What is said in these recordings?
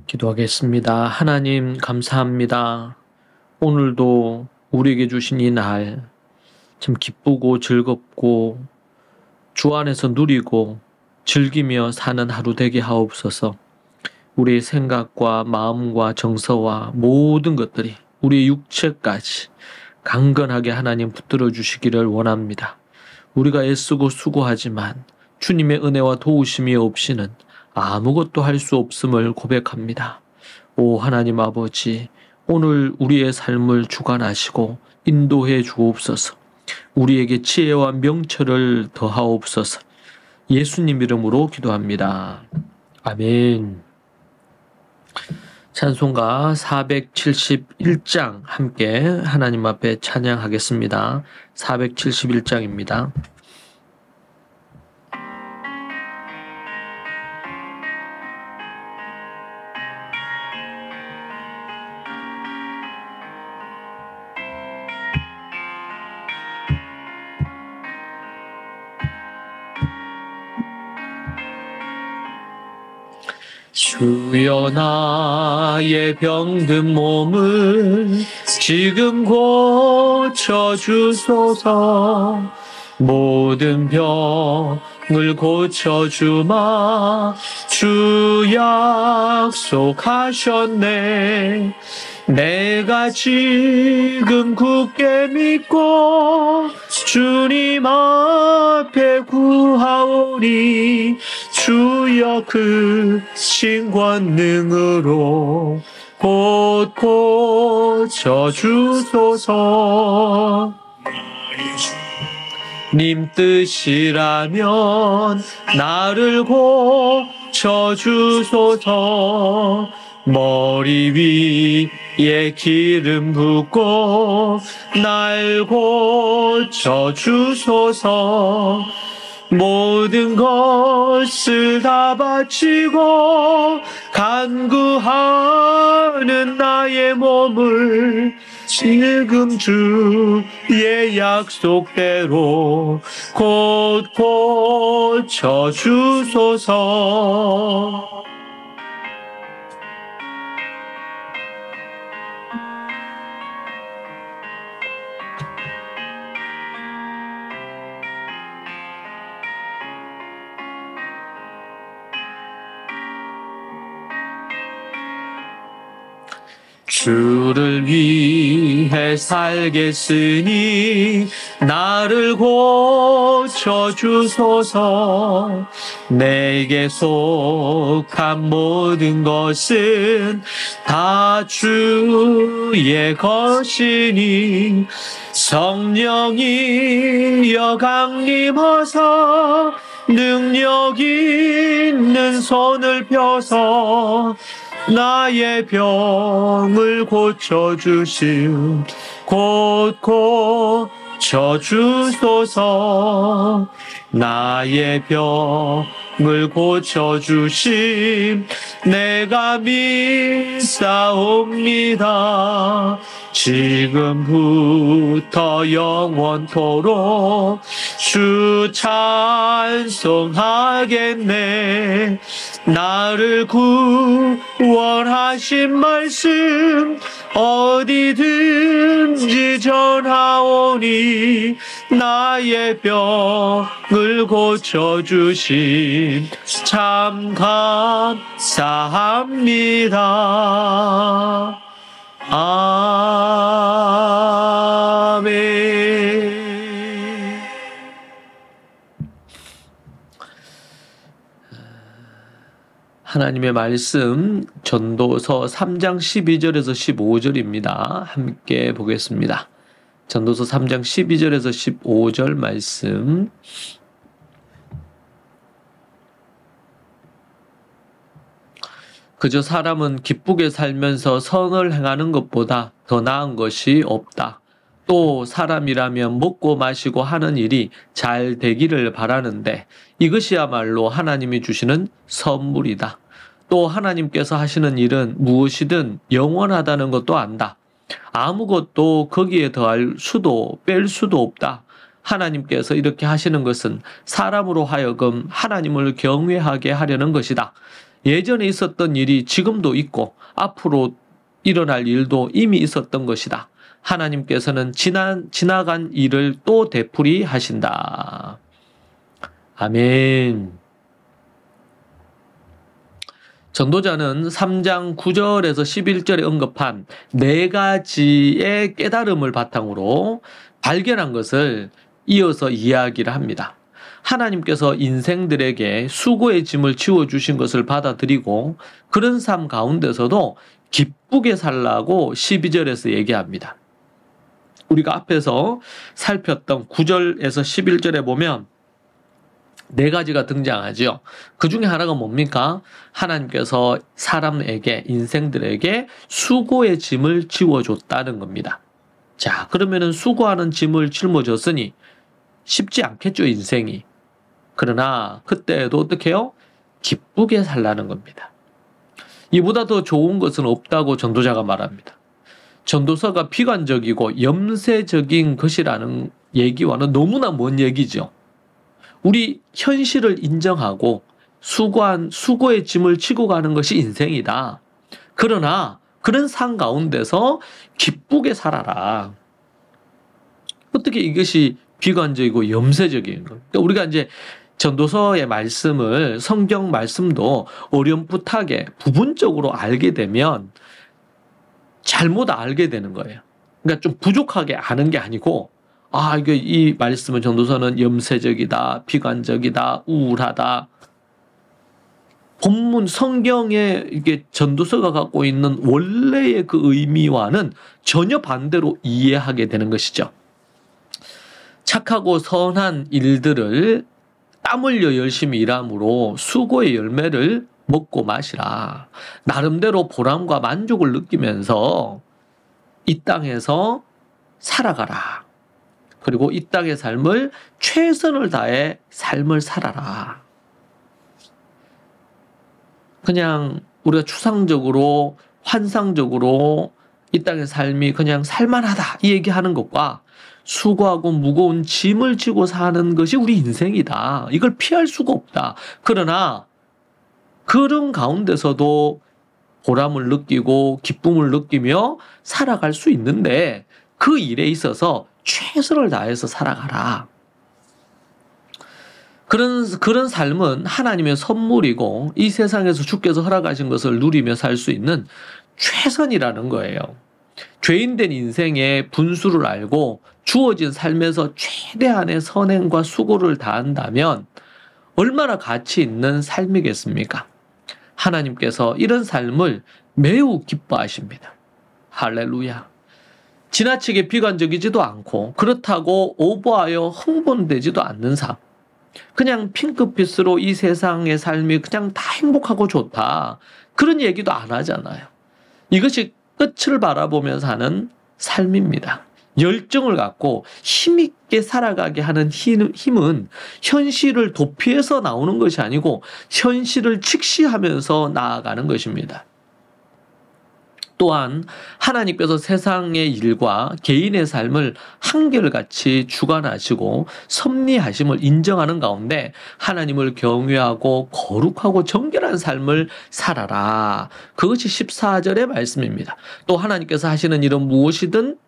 기도하겠습니다. 하나님 감사합니다. 오늘도 우리에게 주신 이 날 참 기쁘고 즐겁고 주 안에서 누리고 즐기며 사는 하루 되게 하옵소서. 우리의 생각과 마음과 정서와 모든 것들이 우리의 육체까지 강건하게 하나님 붙들어 주시기를 원합니다. 우리가 애쓰고 수고하지만 주님의 은혜와 도우심이 없이는 아무것도 할 수 없음을 고백합니다. 오 하나님 아버지, 오늘 우리의 삶을 주관하시고 인도해 주옵소서. 우리에게 지혜와 명철을 더하옵소서. 예수님 이름으로 기도합니다. 아멘. 찬송가 471장 함께 하나님 앞에 찬양하겠습니다. 471장입니다. 주여 나의 병든 몸을 지금 고쳐주소서. 모든 병을 고쳐주마 주 약속하셨네. 내가 지금 굳게 믿고 주님 앞에 구하오니 주여 크신 권능으로 곧 고쳐주소서. 님 뜻이라면 나를 고쳐주소서. 머리 위에 기름 붓고 날 고쳐주소서. 모든 것을 다 바치고 간구하는 나의 몸을 지금 주의 약속대로 곧 고쳐주소서. 주를 위해 살겠으니 나를 고쳐주소서. 내게 속한 모든 것은 다 주의 것이니 성령이여 강림하사 능력 있는 손을 펴서 나의 병을 고쳐주심 곧 고쳐주소서. 나의 병을 고쳐주심 내가 믿사옵니다. 지금부터 영원토록 주 찬송하겠네. 나를 구원하신 말씀 어디든지 전하오니 나의 병을 고쳐주심 참 감사합니다. 아멘. 하나님의 말씀 전도서 3장 12절에서 15절입니다. 함께 보겠습니다. 전도서 3장 12절에서 15절 말씀. 그저 사람은 기쁘게 살면서 선을 행하는 것보다 더 나은 것이 없다. 또 사람이라면 먹고 마시고 하는 일이 잘 되기를 바라는데 이것이야말로 하나님이 주시는 선물이다. 또 하나님께서 하시는 일은 무엇이든 영원하다는 것도 안다. 아무것도 거기에 더할 수도 뺄 수도 없다. 하나님께서 이렇게 하시는 것은 사람으로 하여금 하나님을 경외하게 하려는 것이다. 예전에 있었던 일이 지금도 있고 앞으로 일어날 일도 이미 있었던 것이다. 하나님께서는 지나간 일을 또 되풀이 하신다. 아멘. 전도자는 3장 9절에서 11절에 언급한 4가지의 깨달음을 바탕으로 발견한 것을 이어서 이야기를 합니다. 하나님께서 인생들에게 수고의 짐을 지워주신 것을 받아들이고 그런 삶 가운데서도 기쁘게 살라고 12절에서 얘기합니다. 우리가 앞에서 살폈던 9절에서 11절에 보면 4가지가 등장하죠. 그 중에 하나가 뭡니까? 하나님께서 사람에게, 인생들에게 수고의 짐을 지워줬다는 겁니다. 자, 그러면은 수고하는 짐을 짊어졌으니 쉽지 않겠죠, 인생이. 그러나 그때에도 어떻게 해요? 기쁘게 살라는 겁니다. 이보다 더 좋은 것은 없다고 전도자가 말합니다. 전도서가 비관적이고 염세적인 것이라는 얘기와는 너무나 먼 얘기죠. 우리 현실을 인정하고 수고의 짐을 지고 가는 것이 인생이다. 그러나 그런 삶 가운데서 기쁘게 살아라. 어떻게 이것이 비관적이고 염세적인 것? 그러니까 우리가 이제 전도서의 말씀을, 성경 말씀도 어렴풋하게 부분적으로 알게 되면 잘못 알게 되는 거예요. 그러니까 좀 부족하게 아는 게 아니고, 이 말씀은 전도서는 염세적이다, 비관적이다, 우울하다. 본문 성경에 이게 전도서가 갖고 있는 원래의 그 의미와는 전혀 반대로 이해하게 되는 것이죠. 착하고 선한 일들을 땀 흘려 열심히 일함으로 수고의 열매를 먹고 마시라. 나름대로 보람과 만족을 느끼면서 이 땅에서 살아가라. 그리고 이 땅의 삶을 최선을 다해 삶을 살아라. 그냥 우리가 추상적으로, 환상적으로 이 땅의 삶이 그냥 살만하다 이 얘기하는 것과 수고하고 무거운 짐을 지고 사는 것이 우리 인생이다. 이걸 피할 수가 없다. 그러나 그런 가운데서도 보람을 느끼고 기쁨을 느끼며 살아갈 수 있는데 그 일에 있어서 최선을 다해서 살아가라. 그런 삶은 하나님의 선물이고 이 세상에서 주께서 허락하신 것을 누리며 살 수 있는 최선이라는 거예요. 죄인된 인생의 분수를 알고 주어진 삶에서 최대한의 선행과 수고를 다한다면 얼마나 가치 있는 삶이겠습니까? 하나님께서 이런 삶을 매우 기뻐하십니다. 할렐루야. 지나치게 비관적이지도 않고 그렇다고 오버하여 흥분되지도 않는 삶. 그냥 핑크빛으로 이 세상의 삶이 그냥 다 행복하고 좋다. 그런 얘기도 안 하잖아요. 이것이 끝을 바라보면서 하는 삶입니다. 열정을 갖고 힘있게 살아가게 하는 힘은 현실을 도피해서 나오는 것이 아니고 현실을 직시하면서 나아가는 것입니다. 또한 하나님께서 세상의 일과 개인의 삶을 한결같이 주관하시고 섭리하심을 인정하는 가운데 하나님을 경외하고 거룩하고 정결한 삶을 살아라. 그것이 14절의 말씀입니다. 또 하나님께서 하시는 일은 무엇이든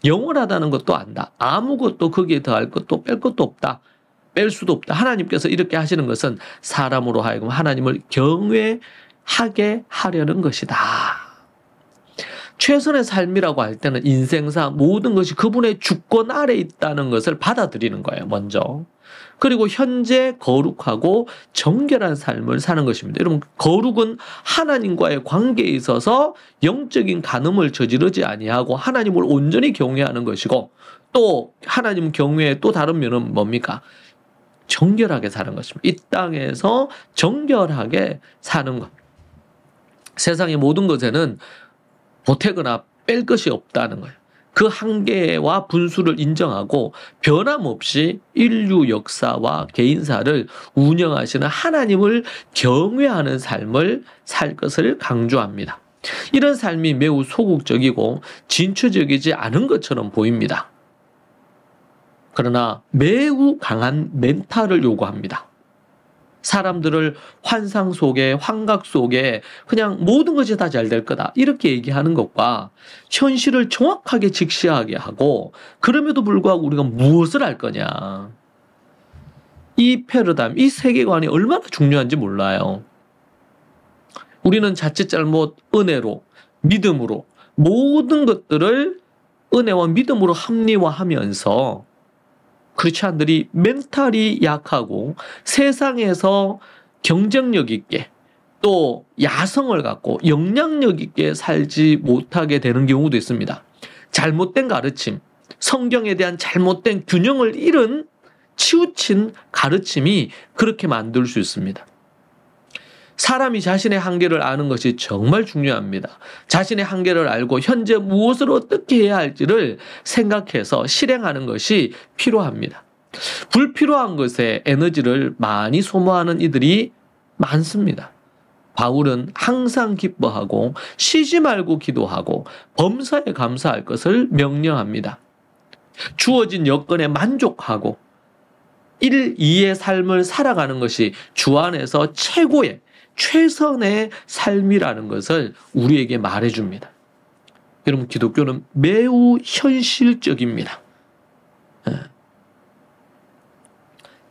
영원하다는 것도 안다. 아무것도 거기에 더할 것도 뺄 것도 없다. 뺄 수도 없다. 하나님께서 이렇게 하시는 것은 사람으로 하여금 하나님을 경외하게 하려는 것이다. 최선의 삶이라고 할 때는 인생사 모든 것이 그분의 주권 아래에 있다는 것을 받아들이는 거예요, 먼저. 그리고 현재 거룩하고 정결한 삶을 사는 것입니다. 여러분, 거룩은 하나님과의 관계에 있어서 영적인 간음을 저지르지 아니하고 하나님을 온전히 경외하는 것이고, 또 하나님 경외의 또 다른 면은 뭡니까? 정결하게 사는 것입니다. 이 땅에서 정결하게 사는 것. 세상의 모든 것에는 보태거나 뺄 것이 없다는 거예요. 그 한계와 분수를 인정하고 변함없이 인류 역사와 개인사를 운영하시는 하나님을 경외하는 삶을 살 것을 강조합니다. 이런 삶이 매우 소극적이고 진취적이지 않은 것처럼 보입니다. 그러나 매우 강한 멘탈을 요구합니다. 사람들을 환상 속에, 환각 속에 그냥 모든 것이 다 잘 될 거다 이렇게 얘기하는 것과 현실을 정확하게 직시하게 하고, 그럼에도 불구하고 우리가 무엇을 할 거냐, 이 패러다임, 이 세계관이 얼마나 중요한지 몰라요. 우리는 자칫 잘못 은혜로, 믿음으로 모든 것들을 은혜와 믿음으로 합리화하면서 크리스찬들이 멘탈이 약하고 세상에서 경쟁력 있게 또 야성을 갖고 영향력 있게 살지 못하게 되는 경우도 있습니다. 잘못된 가르침, 성경에 대한 잘못된 균형을 잃은 치우친 가르침이 그렇게 만들 수 있습니다. 사람이 자신의 한계를 아는 것이 정말 중요합니다. 자신의 한계를 알고 현재 무엇을 어떻게 해야 할지를 생각해서 실행하는 것이 필요합니다. 불필요한 것에 에너지를 많이 소모하는 이들이 많습니다. 바울은 항상 기뻐하고 쉬지 말고 기도하고 범사에 감사할 것을 명령합니다. 주어진 여건에 만족하고 1, 2의 삶을 살아가는 것이 주 안에서 최고의 최선의 삶이라는 것을 우리에게 말해줍니다. 여러분, 기독교는 매우 현실적입니다.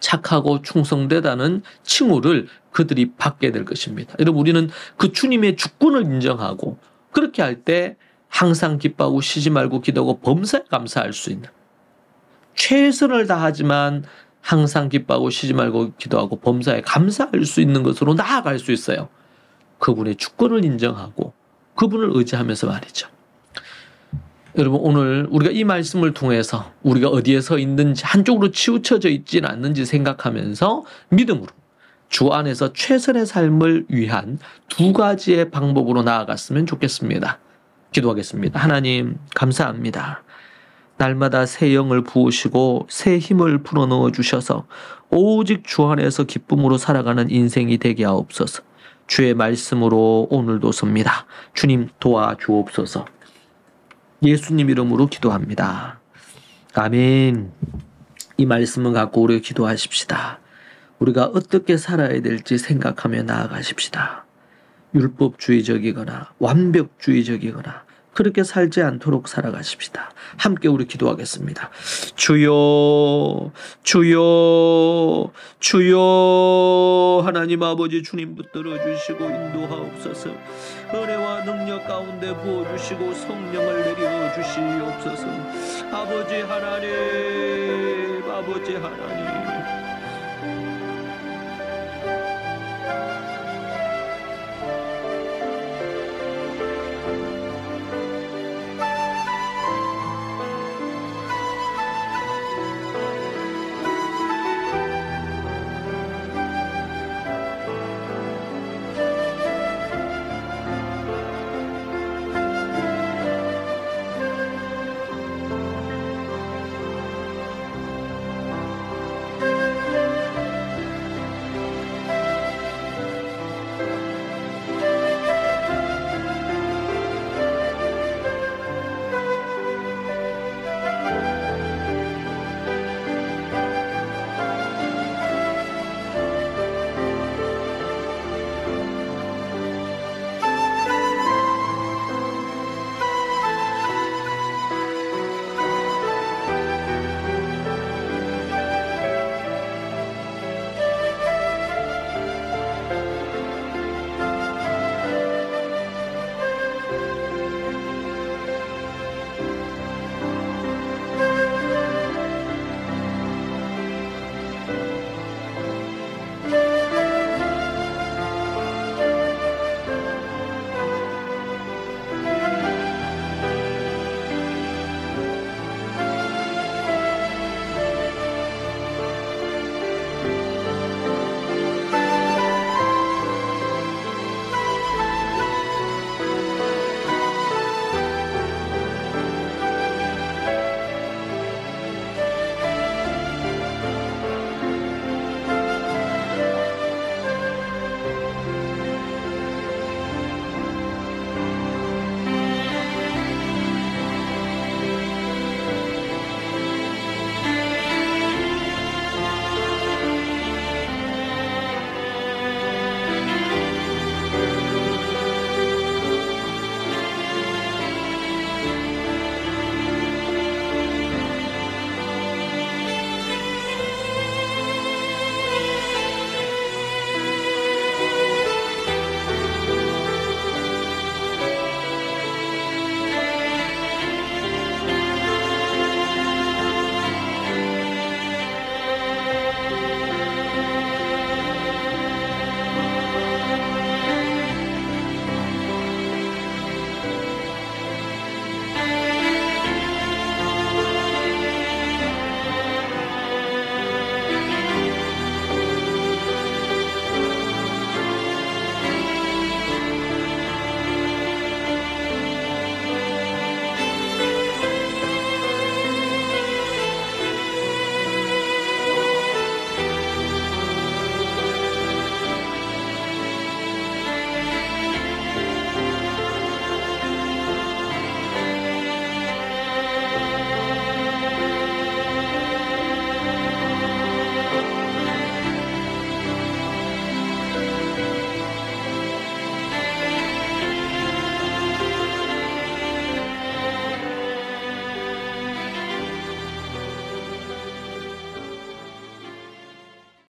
착하고 충성되다는 칭호를 그들이 받게 될 것입니다. 여러분, 우리는 그 주님의 주권을 인정하고 그렇게 할 때 항상 기뻐하고 쉬지 말고 기도하고 범사에 감사할 수 있는, 최선을 다하지만 항상 기뻐하고 쉬지 말고 기도하고 범사에 감사할 수 있는 것으로 나아갈 수 있어요. 그분의 주권을 인정하고 그분을 의지하면서 말이죠. 여러분, 오늘 우리가 이 말씀을 통해서 우리가 어디에 서 있는지, 한쪽으로 치우쳐져 있지는 않는지 생각하면서 믿음으로 주 안에서 최선의 삶을 위한 두 가지의 방법으로 나아갔으면 좋겠습니다. 기도하겠습니다. 하나님, 감사합니다. 날마다 새 영을 부으시고 새 힘을 불어넣어 주셔서 오직 주 안에서 기쁨으로 살아가는 인생이 되게 하옵소서. 주의 말씀으로 오늘도 섭니다. 주님, 도와주옵소서. 예수님 이름으로 기도합니다. 아멘. 이 말씀을 갖고 우리가 기도하십시다. 우리가 어떻게 살아야 될지 생각하며 나아가십시다. 율법주의적이거나 완벽주의적이거나 그렇게 살지 않도록 살아가십시다. 함께 우리 기도하겠습니다. 주여, 주여, 주여. 하나님 아버지, 주님 붙들어 주시고 인도하옵소서. 은혜와 능력 가운데 부어주시고 성령을 내려 주시옵소서. 아버지 하나님, 아버지 하나님,